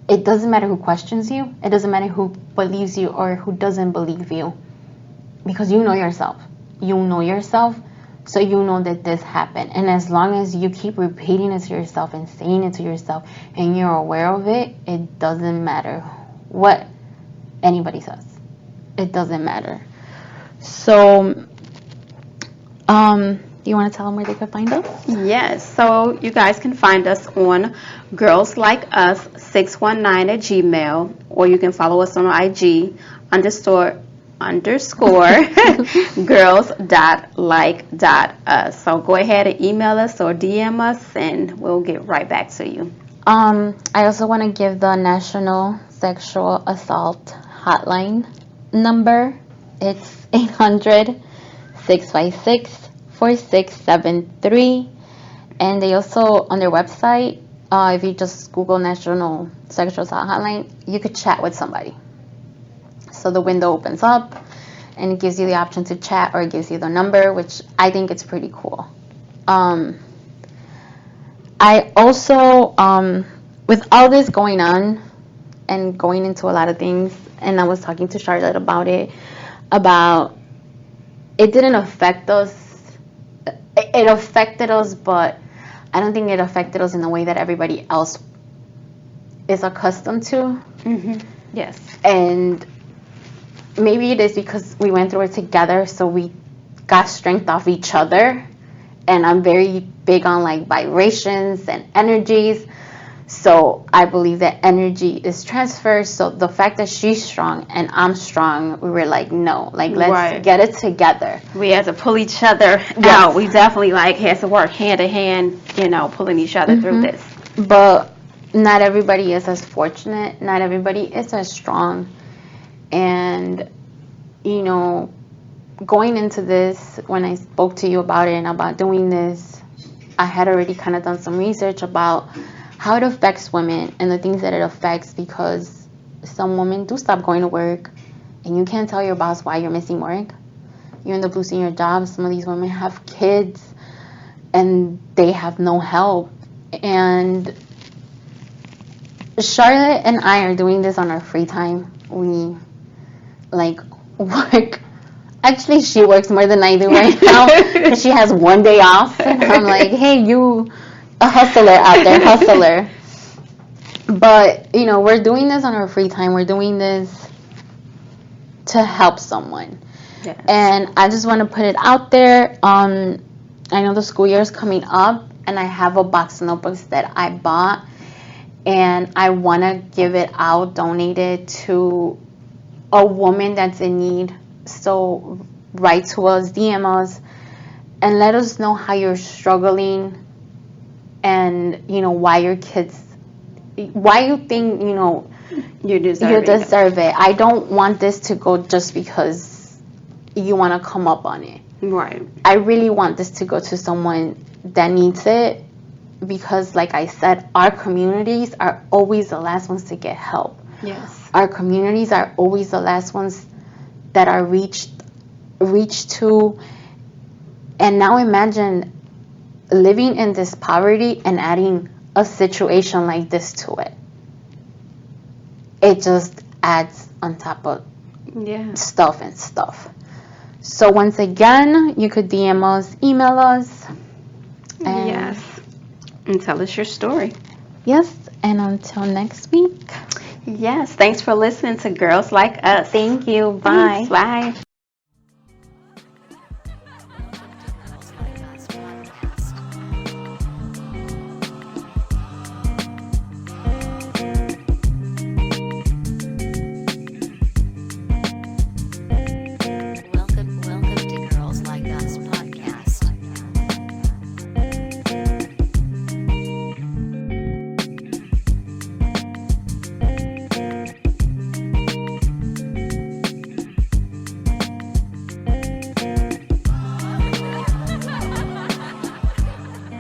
it doesn't matter who questions you. It doesn't matter who believes you or who doesn't believe you. Because you know yourself. You know yourself, so you know that this happened. And as long as you keep repeating it to yourself and saying it to yourself, and you're aware of it, it doesn't matter what anybody says. It doesn't matter. So, do you want to tell them where they could find us? Yes. So you guys can find us on Girls Like Us 619 at Gmail, or you can follow us on IG __ girls.like.us. So go ahead and email us or DM us, and we'll get right back to you. I also want to give the National Sexual Assault Hotline number. It's 800-656-4673. And they also, on their website, if you just Google National Sexual Assault Hotline, you could chat with somebody. So the window opens up, and it gives you the option to chat, or it gives you the number, which I think it's pretty cool. I also, with all this going on and going into a lot of things, and I was talking to Charlotte about it, it didn't affect us. It affected us, but I don't think it affected us in the way that everybody else is accustomed to. Yes. And maybe it is because we went through it together, so we got strength off each other. And I'm very big on like vibrations and energies. So I believe that energy is transferred. So the fact that she's strong and I'm strong, we were like, no, like let's get it together. We had to pull each other out. We definitely like had to work hand in hand, pulling each other through this. But not everybody is as fortunate. Not everybody is as strong. And, going into this, when I spoke to you about it and about doing this, I had already kind of done some research about how it affects women and the things that it affects, because some women do stop going to work and you can't tell your boss why you're missing work. You end up losing your job. Some of these women have kids and they have no help. And Charlotte and I are doing this on our free time. We work. Actually, she works more than I do right now because she has one day off. And I'm like, hey, you a hustler out there, hustler. But, we're doing this on our free time. We're doing this to help someone. Yes. And I just want to put it out there. I know the school year is coming up, and I have a box of notebooks that I bought, and I want to give it out, donate it to a woman that's in need. So write to us, DM us, and let us know how you're struggling, and why your kids, why you think you deserve it. I don't want this to go just because you want to come up on it. Right. I really want this to go to someone that needs it, because like I said, our communities are always the last ones to get help. Yes. Our communities are always the last ones that are reached to. And now imagine living in this poverty and adding a situation like this to it. It just adds on top of stuff and stuff. So once again, you could DM us, email us. Yes. And tell us your story. Yes. And until next week. Yes. Thanks for listening to Girls Like Us. Thank you. Bye. Thanks. Bye.